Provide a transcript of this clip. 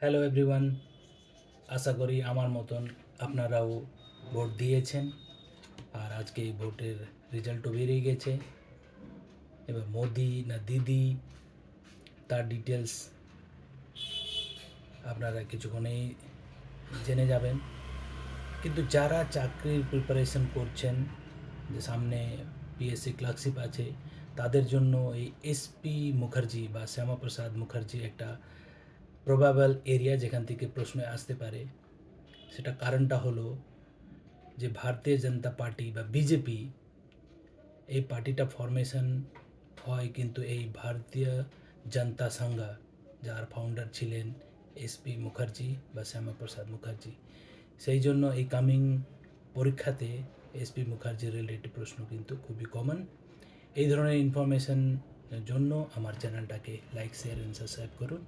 Hello everyone, আশা করি আমার মতন আপনারাও ভোট দিয়েছেন। আর আজকে এই ভোটের রেজাল্টও বেরিয়ে গেছে। এবার মোদি না দিদি তার ডিটেলস আপনারা কিছুক্ষণেই জেনে যাবেন। কিন্তু যারা চাকরির প্রিপারেশন করছেন, যে সামনে পিএসসি ক্লার্কশিপ আছে, তাদের জন্য এই এসপি মুখার্জি বা শ্যামাপ্রসাদ মুখার্জি একটা প্রবাবল এরিয়া যেখান থেকে প্রশ্ন আসতে পারে। সেটা কারণটা হলো যে ভারতীয় জনতা পার্টি বা বিজেপি, এই পার্টিটা ফরমেশন হয় কিন্তু এই ভারতীয় জনতা সংঘ, যার ফাউন্ডার ছিলেন এসপি মুখার্জি বা শ্যামাপ্রসাদ মুখার্জি। সেই জন্য এই কামিং পরীক্ষাতে এসপি মুখার্জির রিলেটেড প্রশ্ন কিন্তু খুবই কমন। এই ধরনের ইনফরমেশন জন্য আমার চ্যানেলটাকে লাইক শেয়ার অ্যান্ড সাবস্ক্রাইব করুন।